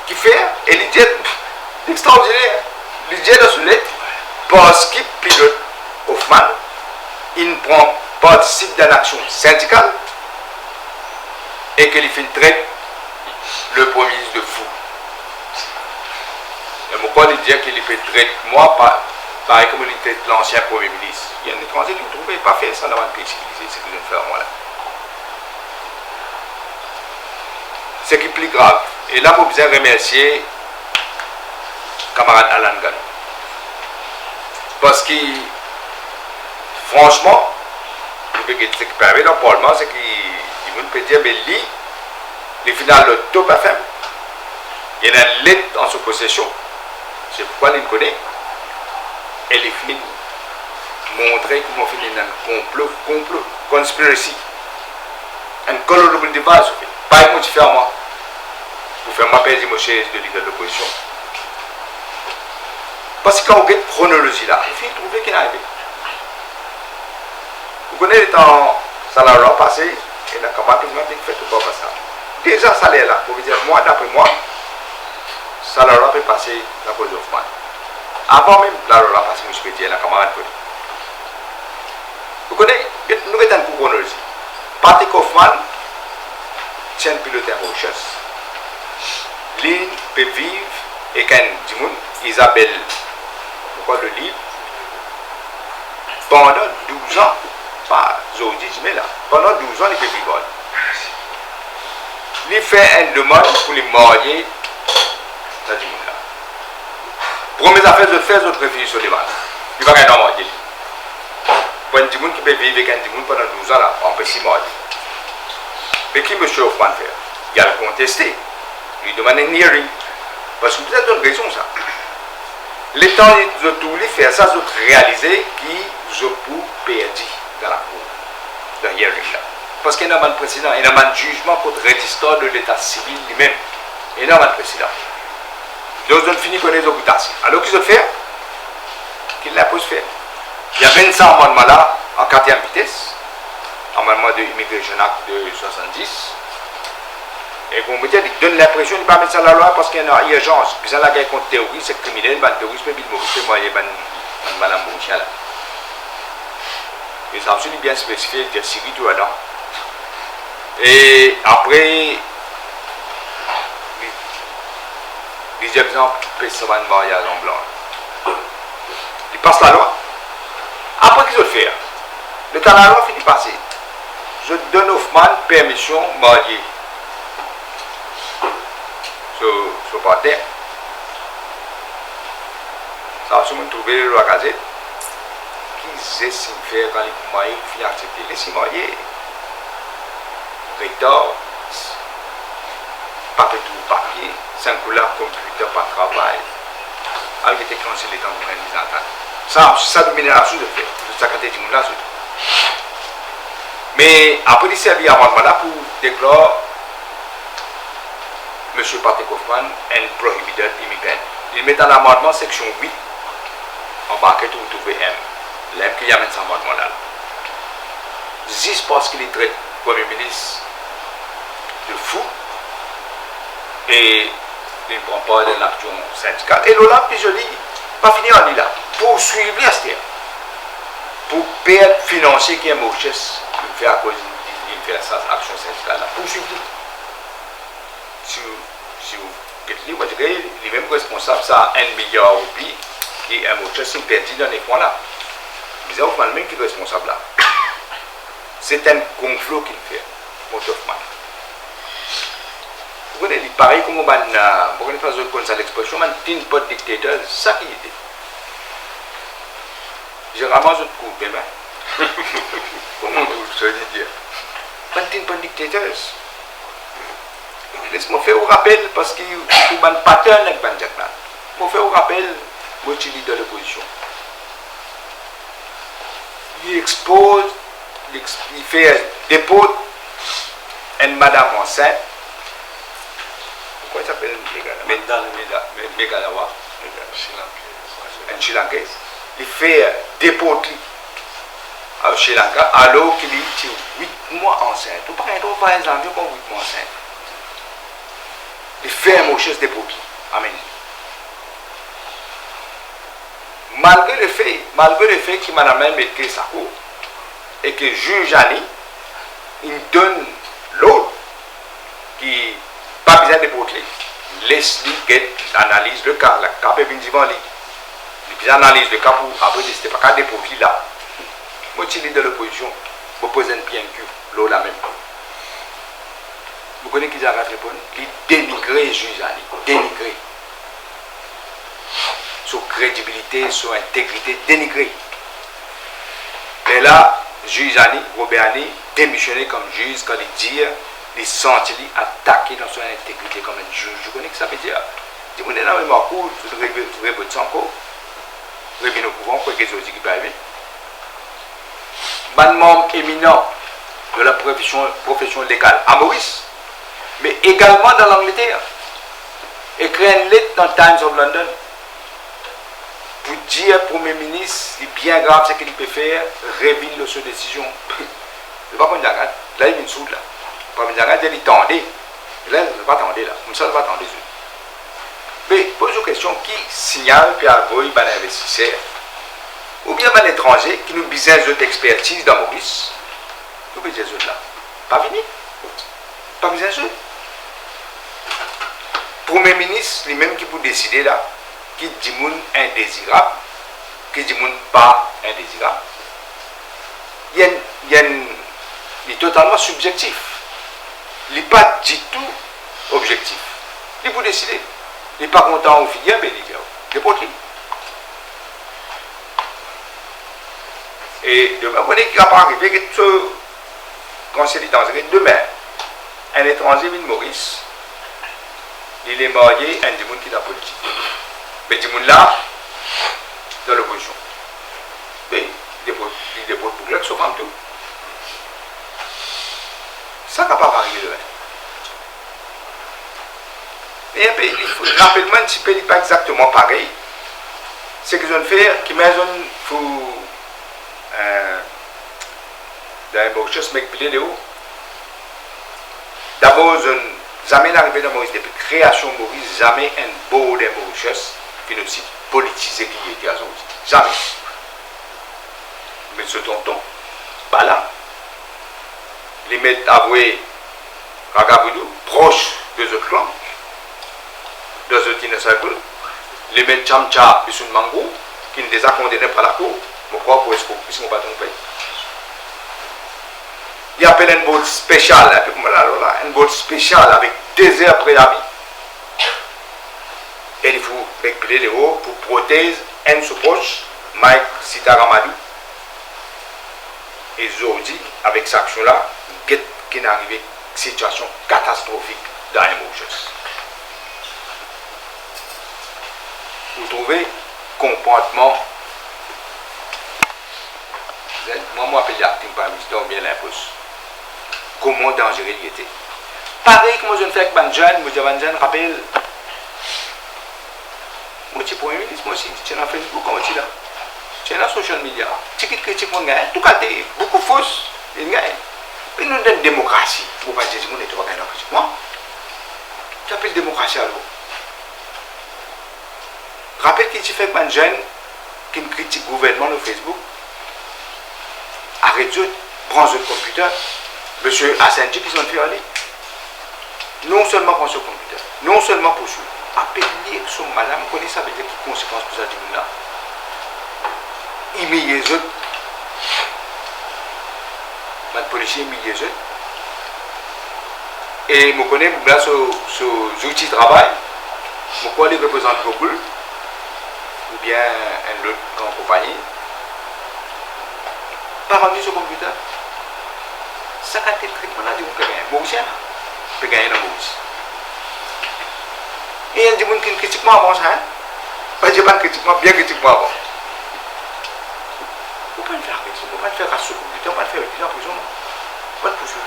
Qui fait, et l'idée extraordinaire, l'idée de ce lettre, parce qu'il pilote Hoffman, il ne participe dans l'action syndicale et qu'il infiltre le Premier ministre de fou. Et pourquoi il dit qu'il peut traiter moi pareil comme il traite l'ancien Premier ministre. Il y a un étranger qui ne trouvait pas fait ça dans un pays civilisé, ce que je viens de faire moi là. Ce qui est plus grave. Et là, vous besoin remercier camarade Alan Gano. Parce que, franchement, ce qui peut arriver dans le Parlement, c'est qu'il peut dire, mais lui, le final, le top FM, il y a une lettre en sa possession. C'est pourquoi il connaît. Et les films montrer comment on fait un complot, conspiracy, un colorable device. Pas comment tu fais à moi. Pour faire ma paix de chaise de leader de l'opposition. Parce que quand on regarde la chronologie là, il faut trouver qu'il est arrivé. Vous connaissez le temps salaire passé, et la campagne qui fait tout pas ça. Déjà, salaire là, pour vous dire, moi, d'après moi, salaire peut passer la cause d'Hoffman. Avant même, la rola passé, je peux dire, la camarade. Vous connaissez, nous avons une chronologie. Patrick Hoffman, c'est un pilote à Mauritius. L'île peut vivre et quand Isabelle, pourquoi le livre, pendant 12 ans, pas aujourd'hui, mais là, pendant 12 ans, il peut vivre. Il fait une demande pour les marier dans le monde là. Première affaire de faire, d'autres réfugiés sur les balles. Il va gagner un marier. Pour un petit monde qui peut vivre avec un petit monde pendant 12 ans là, on peut s'y marier. Mais qui M. Hoffman fait? Il a contesté. Il demande un hearing. Parce que vous avez une raison, ça. Le temps de tout les faire ça, c'est réaliser qu'ils ont perdu dans la cour, dans le hearing là. Parce qu'il y a un président, il y a un jugement contre l'histoire de l'état civil lui-même. Il y a un président. Donc, ils ont fini par les occupations. Alors, qu'ils ont fait? Qu'ils l'ont pu faire. Il y a 25 amendements là, en 4e vitesse, amendement de Immigration Act de 70. Et comme vous dites, il donne l'impression de ne pas mettre ça dans la loi parce qu'il y a une urgence. Puis ça, la guerre contre le terrorisme, c'est criminel, le terrorisme, il Maurice, moi, il y a madame Maurice là. Et ça a bien spécifié, il y a Syrie tout là. Et après, les exemples, personne de mariage en blanc. Il passe la loi. Après, qu'est-ce qu'il fait? Le temps de la loi finit par passer. Je donne Hoffman permission de marier. Sur par terre. Ça a sûrement trouvé la gazette. Qui essaie de faire quand les mariés finissent accepter les mariés? Recteur, pas tout papier, 5 couleurs, computer, pas de travail. Avec des technologies, les temps pour une ça, ça domine la chose de faire. C'est ça quand tu dis là. Mais après, il s'est servi amendement là pour déclarer M. Patrick Hoffman un prohibited immigrant. Il met dans l'amendement section 8 en bas que vous trouvez M. L'M qui y a mis cet amendement là. Juste parce qu'il est très Premier ministre de fou et il ne prend pas de l'action syndicale. Et là, puis je dis, pas finir en là. Poursuivre l'Astère. Pour perdre financier qui est Mauritius, il fait à cause de faire ça, action syndicale là. Poursuivre. Si vous moi je dirais, il est même responsable ça 1 milliard de roupies qui est Mauritius, il perdit dans les points là. Mais Hoffman même qui est responsable là. C'est un complot qu'il fait, Hoffman. Vous connaissez, il paraît comme on va vous connaissez pas comme ça l'expression, on tin pot dictateur, ça qui était. Je ramasse autre coup, bien. Comment vous le dire? Pas tin pot dictateur. Laisse-moi faire un rappel parce qu'il y a un pattern avec Banjak là. Je vais faire un rappel, moi je suis leader de l'opposition. Il expose, il fait dépôt une madame enceinte. Comment il s'appelle? Megalawa. Une Sri Lankaise. de faire déporter au Sri Lanka alors qu'il était 8 mois enceinte. Vous parlez de par exemple comme 8 mois enceinte. De faire mon chose déporter. Amen. Malgré le fait que madame même mette sa cour et que juge Annie, il donne l'autre qui pas besoin de déporter. Laisse-lui analyse le cas, la cas est bien devant lui. Il analyse le cas pour après décider pas des profils là. Moi je suis de l'opposition, je pose un bien que l'eau la même. Vous connaissez qui a répondu? Il dénigrer le juge, dénigrer. Sur crédibilité, sur intégrité, dénigrer. Et là, juge Robert Annie, démissionné comme juge quand il dit, il sent attaqué dans son intégrité comme un juge. Je connais que ça veut dire. Si vous êtes dans le même cours, vous répétez encore. Vous revenez au couvent, pour que les autres qui peuvent arriver. Un membre éminent de la profession légale à Maurice, mais également dans l'Angleterre. Écrit une lettre dans Times of London pour dire au Premier ministre, c'est bien grave ce qu'il peut faire, révise sa décision. Je ne sais pas comment dire, là il vient de soude là. Pas me dire, il tendait. Là, je ne vais pas tendre là. Comme ça, je ne vais pas tendre les yeux. Mais pose une question, qui signale puis avoue un investisseur ou bien un étranger qui nous besoin d'expertise dans Maurice, nous besoin de là. Pas fini. Pas besoin de Premier ministre, lui-même qui peut décider là, qui dit moun indésirable, qui dit moun pas indésirable. Il est totalement subjectif. Il n'est pas du tout objectif. Il peut décider. Il n'est pas content au filière, mais il est pour lui. Et demain, vous voyez qu'il va pas arriver que ce conseil d'entrée demain, un étranger vient de Maurice, il est marié à un démon qui est dans la politique. Mais le démon là, dans l'opposition. Mais il dépose pour l'autre, sauf en tout. Ça ne va pas arriver demain. Et un pays, rappellement, un petit pays n'est pas exactement pareil. Ce qu'ils ont fait, qu'ils ont dans les Mauritius, mais pilé de haut. D'abord, jamais arrivé dans Maurice, depuis création de Maurice, jamais un beau des Mauritius qui nous aussi politisé qui était à Maurice. Jamais. Mais ce tonton, pas là. Les mettre avoués Ragaboudou, proche de ce clan, de ce Tinesakoul, les mettre Chamcha et Sun Mangou, qui ne les a condamnés par la cour. Pourquoi pour escroc, puisqu'on ne va pas tromper. Il appelle un boat spécial, un boat spécial avec 2 heures préavis. Et il faut récupérer les hauts pour protéger un sous-poche, Mike Sitaramadou. Et aujourd'hui, avec cette action-là, il est arrivé une situation catastrophique dans les Mauritius. Vous trouvez comportement. Moi, je m'appelle l'acting par ministère bien l'impose. Comment dangereux il était. Pareil que moi je fais avec Banjan, moi je Banjan rappelle. Moi je suis Premier ministre, moi aussi, je suis dans Facebook, comment tu es là. Je suis dans social media. Tu critiques mon gars, tout cas, beaucoup fausse. Mais nous avons une démocratie. Vous ne pouvez pas dire que nous sommes pas moi. Tu appelles démocratie alors. Rappelle que tu fais avec Banjan qui me critique le gouvernement sur Facebook. Arrête-le, prends ce computer. Monsieur Assanji qui sont fait aller. Non seulement prends ce computer, non seulement pour ça. Appelez son madame, connaissez ça veut dire quelles conséquences pour ça du là. Il met les autres. Le policier met les autres. Et je connais là sur outils de travail. Je crois qu'il représente Google ou bien un autre grande compagnie. Pas rendu ce computer. Ça a été traitement là, on peut gagner. Mauricien, on peut gagner dans Maurice. Et il y a des gens qui critiquent moi avant ça. Pas de critiquement, bien critiquement avant. On ne peut pas le faire avec ça, on ne peut pas le faire à ce computer, on ne peut pas le faire avec les gens en prison. On ne peut pas le poursuivre.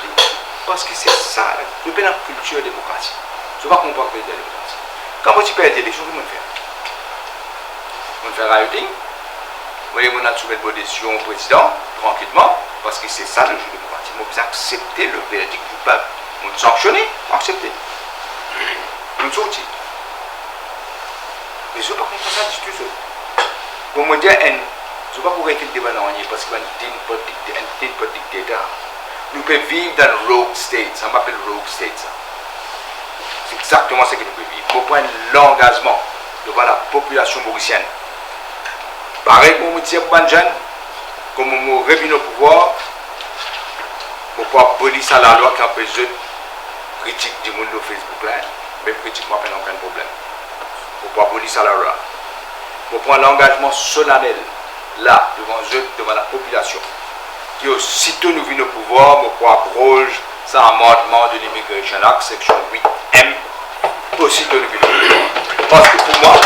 Parce que c'est ça, je peux dans la culture démocratique. Je ne vais pas comprendre la démocratie. Quand vous perds des élections, comment on fait? On fait rioting. voyez, on a soumis une décision au président, tranquillement, parce que c'est ça le jeu démocratique. On peut accepter le verdict du peuple. On sanctionner, accepter. On sortit. Mais je ne sais pas comment ça dit tout ça. Comme on dit, je ne sais pas pourquoi il débat parce qu'il y a un dictateur. Nous pouvons vivre dans le rogue state, ça m'appelle rogue state. C'est exactement ce que nous pouvons vivre. Nous prenons l'engagement devant la population mauricienne. Pareil comme on dit à Banjan, comme on revient au pouvoir, pour pouvoir abolir ça la loi qui empêche de critique du monde sur Facebook là, même critique moi pas aucun problème. Pour pouvoir abolir ça la loi. Pour prendre l'engagement solennel là, devant la population. Qui aussitôt nous venons au pouvoir, pour pouvoir abroger ça amendement de l'Immigration Act, section 8M, aussitôt nous venons au pouvoir.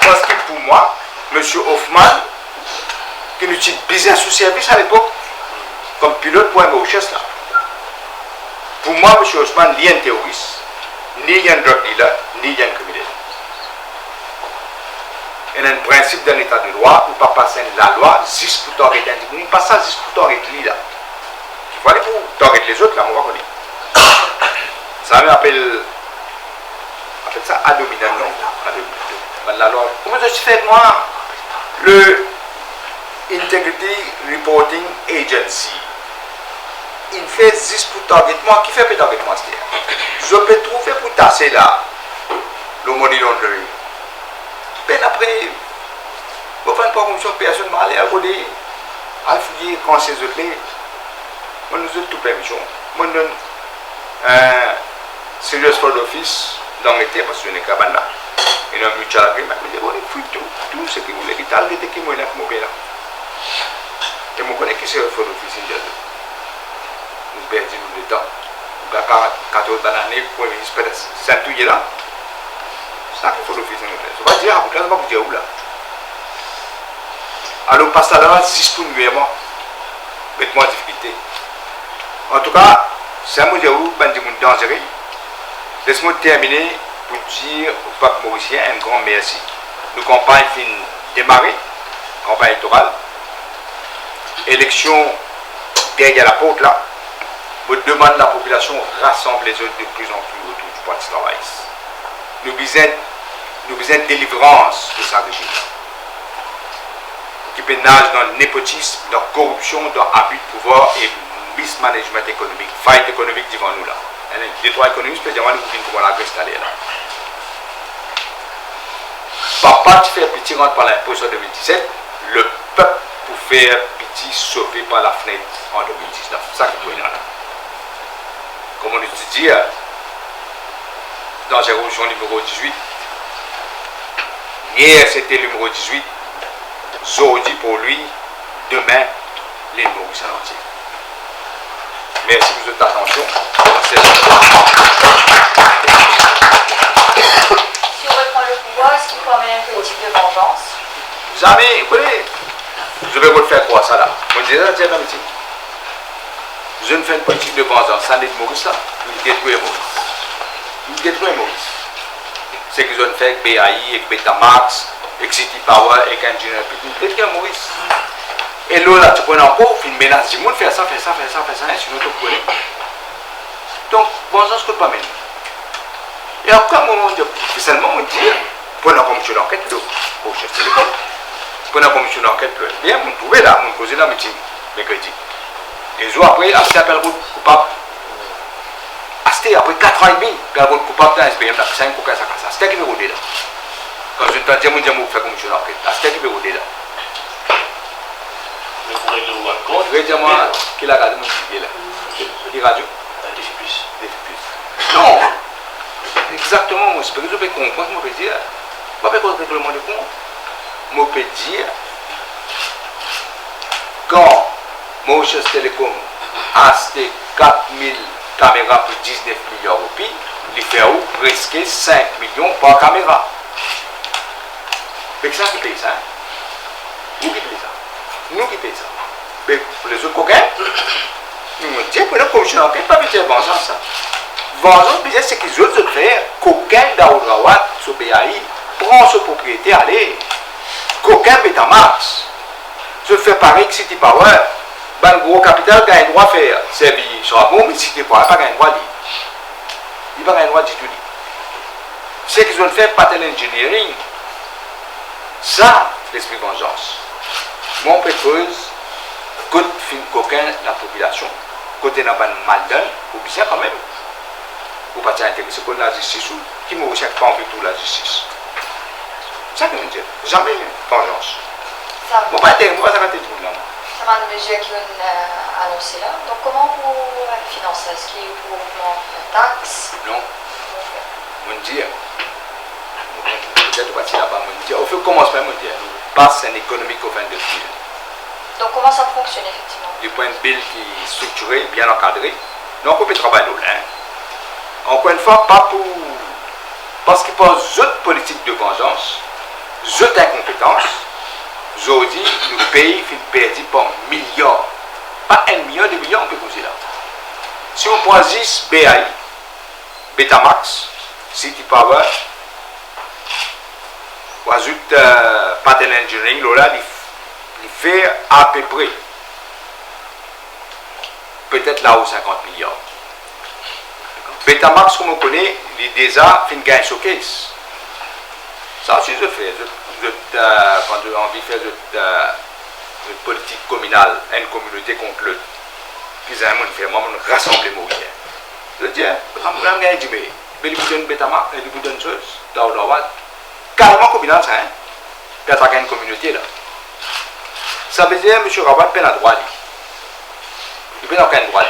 Parce que pour moi, M. Hoffman, qui nous utilisait sous service à l'époque, comme pilote pour un Mauritius là. Pour moi, M. Hoffman, ni un terroriste, ni un drug dealer, ni un criminel. Il y a un principe d'un état de droit où pas passer la loi juste pour t'arrêter un individu, pas ça juste pour t'arrêter lui là. Il faut aller pour t'arrêter les autres là, on va connaître. Ça m'appelle ça adominant, non? La loi. Comment je fais moi? Le Integrity Reporting Agency. Il fait juste pour target moi. Qui fait pour target moi? Je peux trouver pour tasser là le money laundering. Ben après, vous ne faites pas comme ça, personne m'a allé à côté, à fouiller quand c'est autres, on nous a tout permission. Moi, je donne un serious fraud office dans l'été parce que je n'ai qu'à là. Il y a un mutual agreement, mais on fouille tout ce que vous voulez, qui t'a arrêté qui m'a là, qui m'a là. Et je connais qui c'est le fraud office indien. Nous perdons le temps. Nous avons 14 années pour une espèce de centurie là. Ça qu'il faut le faire. Je vais dire, je ne vais pas vous dire où là. Alors, passe à l'heure, juste pour nous, mettez-moi en difficulté. En tout cas, c'est un modèle où je suis dangereux. Laisse-moi terminer pour dire au peuple mauricien un grand merci. Nos campagnes finissent démarrer, campagne électorale. Élection derrière la porte là. Je demande à la population de rassembler les autres de plus en plus autour du Parti travailliste. Nous besoin de délivrance de sa régime. Qui pénage dans le népotisme, dans la corruption, dans l'abus de pouvoir et mismanagement économique, faillite économique devant nous là. Les trois économistes peuvent dire que nous pouvons la installer là. Papa qui fait petit rentre par l'impôt en 2017, le peuple pour faire petit sauver par la fenêtre en 2019. C'est ça qui peut y là. Comme on dit dans la révolution numéro 18, hier c'était le numéro 18, aujourd'hui pour lui, demain les Mauriciens entiers. Merci pour votre attention. Si on reprend le pouvoir, est-ce qu'il faut amener une politique de vengeance? Jamais, écoutez, je vais vous le faire quoi ça là? Moi je disais, tiens, je ne fais une politique de vengeance, ça n'est de Maurice là, il détruit Maurice. Il détruit Maurice. C'est qu'ils ont fait avec BAI, avec Betamax, avec City Power, avec Engineer Pitt, il détruit Maurice. Et là, tu peux encore une menace du monde, faire ça, sinon tu connais. Donc, vengeance ne peut pas mener. Et après, un moment, officiellement, on dit, pour la commission d'enquête, au chef de l'école, pour la commission d'enquête, bien, on trouvait là, on posait la meeting, mercredi. Et jour après, Asté appelle le coupable. Asté, après 4 ans et demi, appelle le coupable dans SBM, là, 5 pour 15 ans. Asté qui veut rouler là. Quand je t'entends dire, on dit, on fait commission d'enquête. Asté qui veut rouler là. Mais pour régler le compte, je vais dire, moi, qui l'a gardé mon petit là. Qui radio? Défi plus. Non! Exactement, moi, je peux comprendre, moi, je peux dire, je ne peux pas règlement de compte. Moi, je peux dire, quand Mauritius Telecom a acheté 4000 caméras pour 19 millions de roupies, il fait presque 5 millions par caméra. C'est ça qui paye ça. Nous qui payons ça. Nous qui payons ça. Mais pour les autres coquins, nous nous disons pour la commission d'enquête, pas de vengeance ça. Vengeance, c'est qu'ils veulent faire coquin d'Aourawat, sur BAI, prend sa propriété, allez. qu'aucun Betamax se fait pareil que City Power. Le gros capital a un droit à faire servir charbon, mais City Power n'a pas un droit de il n'a pas un droit du tout. Ce qu'ils ont fait, pattern engineering, ça, l'esprit de vengeance. Mon propose, côté fin coquin la population, côté n'a pas mal donne, ou bien quand même, ou pas intéressé pour la justice, ou qui ne recherche pas en fait tout la justice. C'est ça que je veux dire. Jamais vengeance. Bon, pas intérêt, moi, ça va être tout là. Ça va une mesure qui est annoncée là. Donc, comment vous financez? Est-ce qu'il faut augmenter la taxe? Non. On dit, peut-être partir là-bas, on dit, au fait, commence par me dire, passe un économique au 22 000. Donc, comment ça fonctionne effectivement? Du point de bill qui est structuré, bien encadré. Donc, on peut travailler là. Encore une fois, pas pour. Parce qu'il pose d'autres politiques de vengeance, d'autres incompétences. Aujourd'hui, le pays fait perdu par milliards. Pas 1 milliard, 2 millions, on peut poser là. Si on prend 10 BAI, Betamax, City Power, on ajoute Pattern Engineering, là, il fait à peu près, peut-être là où 50 milliards. Betamax, comme on connaît, il est déjà fait une gain showcase. Ça aussi, je fais. Quand j'ai envie de faire une politique communale, une communauté contre l'autre, puis j'ai envie de faire un rassemblement. Je dis, je vais gagner du mais il vous donne Betamax, il vous donne une chose, carrément communal, ça, hein? Puis attaquer une communauté, là. Ça veut dire, M. Rabat, il n'a pas droit. Il n'a aucun droit.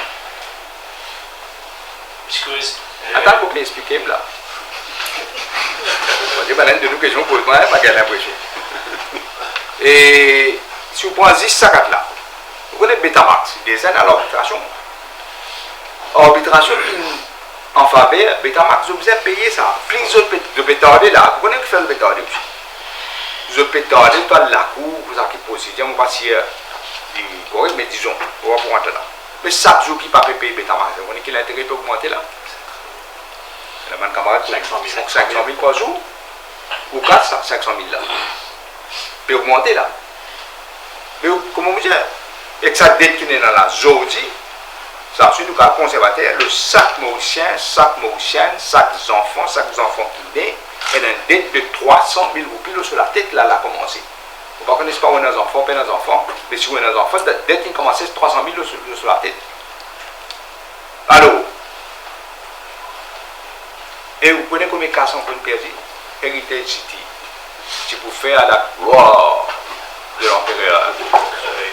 Excuse. Attends, vous pouvez expliquer, là. Je vais vous de nous questions pour moi, pas qu'elle a l'impression. Et si vous prenez 10 sacs là, vous connaissez Betamax, des années à l'arbitration. Arbitration en faveur, Betamax, vous avez payé ça. Plus de pétarder là, vous connaissez que faire le pétarder aussi. Vous avez pétarder dans la cour, vous avez procédé, on va s'y correct, mais disons, on va pour rentrer là. Mais chaque jour qui ne peut pas payer Betamax, vous connaissez que l'intérêt peut augmenter là. La bonne camarade, 500 000 par jour. Ou 400, 500 000 là. Peut augmenter là. Mais comment vous dire? Et que ça dette qui est dans la aujourd'hui, ça suit nous cas conservateur, le sac mauricien, chaque enfant qui naît, il a une dette de 300 000 roupies sur la tête là, elle a commencé. Vous ne connaissez pas où nos enfants, pas nos enfants, mais si vous avez nos enfants, la dette qui a commencé, c'est 300 000 sur la tête. Alors, et vous connaissez combien de cas sont perdus? Heritage City, tu peux faire à la gloire de l'empereur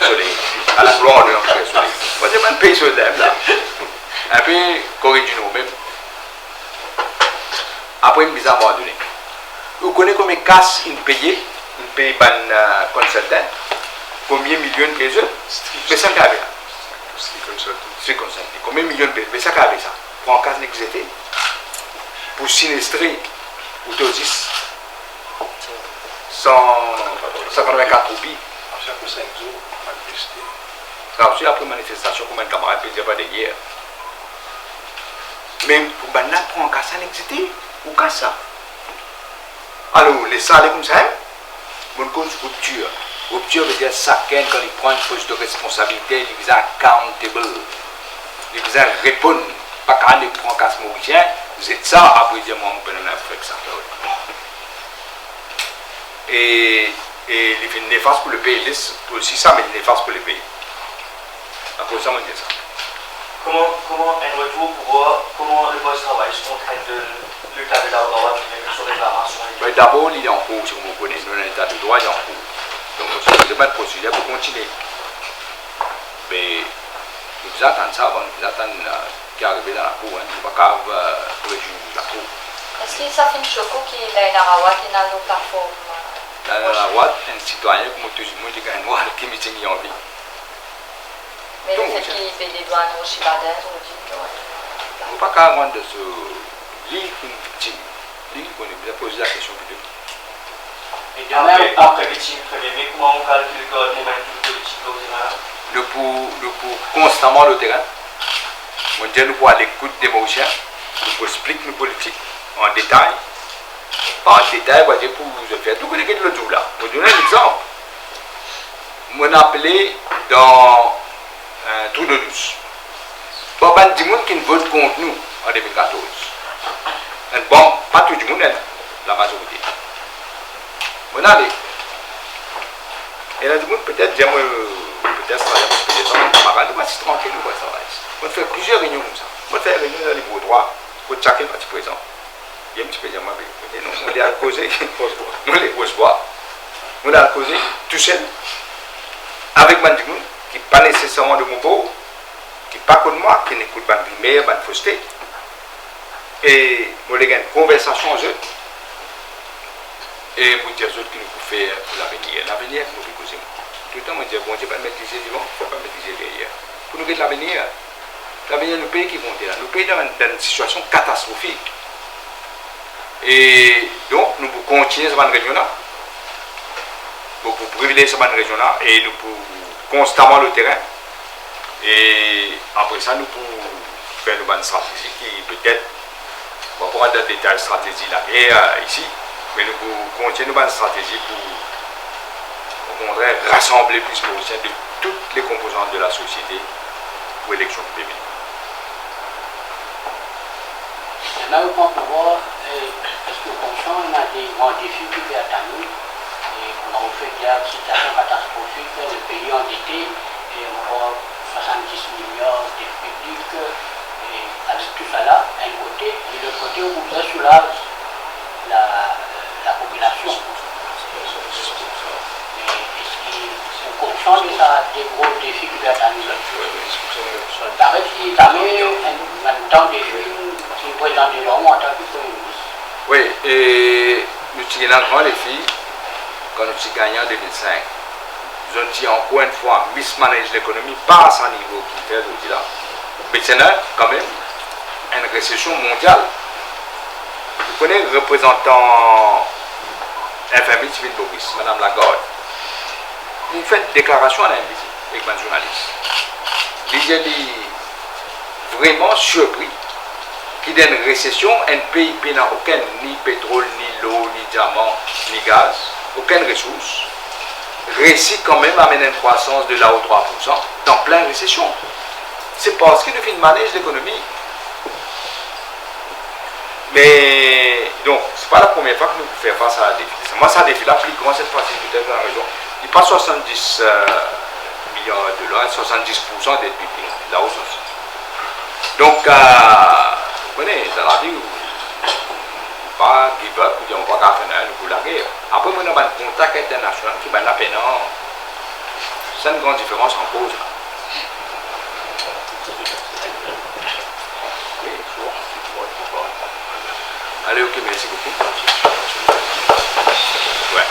soleil, à la gloire de l'empereur soleil. Moi, j'ai même payé sur le là. Un peu corrigé nous-mêmes. Après, une mise à abandonner. Vous connaissez combien de cas ils payaient par un consultant? Combien de millions de pesos? Mais ça, qu'avait là. C'est consultant. Combien de millions de pesos? Mais ça, qu'avait ça. Pour un cas n'existait. Pour sinistrer, ou 10 184 roupies. Chaque 5 jours, manifester. Ça aussi, après manifestation, comme un camarade peut dire pas de hier. Mais pour maintenant, pour un cas, ça n'existait. Ou cas ça. Alors, les salaires comme ça, mon compte rupture. Rupture veut dire chacun, quand il prend une poste de responsabilité, il est accountable. Il est répondre. Pas quand il prend un cas mauricien. C'est ça, après dire, moi, on peut en faire ça. Et il est néfaste pour le pays, aussi ça, mais il est néfaste pour le pays. Après ça, on dit ça. Comment un retour pour voir comment le poste de travail se contrainte de l'état de la loi qui vient sur réclamation? D'abord, il est en cours, si vous connaissez, dans l'état de droit, il est en cours. Donc, je ne pas de procédure pour continuer. Mais nous attendons ça avant, nous attendons qui est arrivé dans la cour, hein, nous ne pouvons pas réjouir la cour. Est-ce que ça fait une choco qui est là, qui est dans nos plateformes? Dans la loi, un citoyen comme tout le monde qui a une loi qui me tient en vie. Mais le fait qu'il paye des douanes au Chibadin, on dit que... Il ne faut pas qu'à de ce livre une victime. Livre qu'on est bien posé la question plutôt. Et après victime, mais comment on calcule le momentum politique au terrain? Le pour constamment le terrain. On dit nous pour à l'écoute des Mauriciens, nous pour expliquer nos politiques en détail. En détail, pour vous faire tout connaître le tout là. Pour donner un exemple, on a appelé dans un trou de douce. Bon, il y a des gens qui votent contre nous en 2014. Bon, pas tout le monde, la majorité. On a allé. Et là, du monde, peut-être, peut-être, ça va être camarade, on va se tranquille, on va travailler. On fait plusieurs réunions comme ça. On fait des réunions dans les bureaux droits, pour chacun parti présent. Il y a un petit peu de moi, non, on est à causer, on est au bois. On est à causer tout seul, avec Mandimoun, qui n'est pas nécessairement de mon beau, qui n'est pas comme moi, qui n'écoute pas de primaire, pas de fausseté. Et on a une conversation en eux. Et pour dire aux autres qui nous pouvons faire pour l'avenir. L'avenir, nous pouvons causer. Tout le temps, on dit, bon, Dieu, pas maîtriser devant, il ne faut pas maîtriser derrière. Pour nous, l'avenir, l'avenir, nous pays qui vont là. Nous pays dans une situation catastrophique. Et donc, nous pouvons continuer cette région-là. Pour privilégier cette région-là. Et nous pouvons constamment le terrain. Et après ça, nous pouvons faire une bonne stratégie qui peut-être, on va pas rentrer dans les détails stratégie la guerre ici, mais nous pouvons continuer une bonne stratégie pour, au contraire, rassembler plus au sein de toutes les composantes de la société pour l'élection publique. Maintenant, on peut voir, est-ce que conscient, on a des grands défis qui viennent à nous. Et on fait dire une situation catastrophique, le pays endetté, et on voit 70 milliards de publics, et avec tout ça là, d'un côté, et de l'autre côté, on voudrait soulager la population. Est-ce qu'on conscient de ça, des gros défis qui viennent à nous? Paraît qu'il y a un temps de film qui est président de l'homme en tant que Premier ministre. Oui, et nous avons un grand défi quand nous avons gagné en 2005. Nous avons dit encore une fois, mismanage l'économie, pas à ce niveau qui fait aujourd'hui là. Mais c'est quand même une récession mondiale. Vous connaissez le représentant FMI, Sylvain Boris, Madame Lagarde. Vous faites une déclaration à l'invité avec un journaliste. Il est vraiment surpris qu'il y ait une récession, un pays qui n'a aucun ni pétrole, ni l'eau, ni diamant, ni gaz, aucune ressource, réussit quand même à mener une croissance de là aux 3% dans pleine récession. C'est parce qu'il ne manage l'économie. Mais donc, ce n'est pas la première fois que nous faisons face à un défi. Moi, ça défi là plus grand cette fois-ci, peut-être dans la région. Il passe 70 milliards de dollars, 70% des PIB, la hausse aussi. Donc, vous connaissez, dans la vie, pas give up, on ne va pas faire pour la guerre. Après, on a un contact international qui va la peine. C'est une grande différence en cause. Allez, ok, merci beaucoup. Ouais.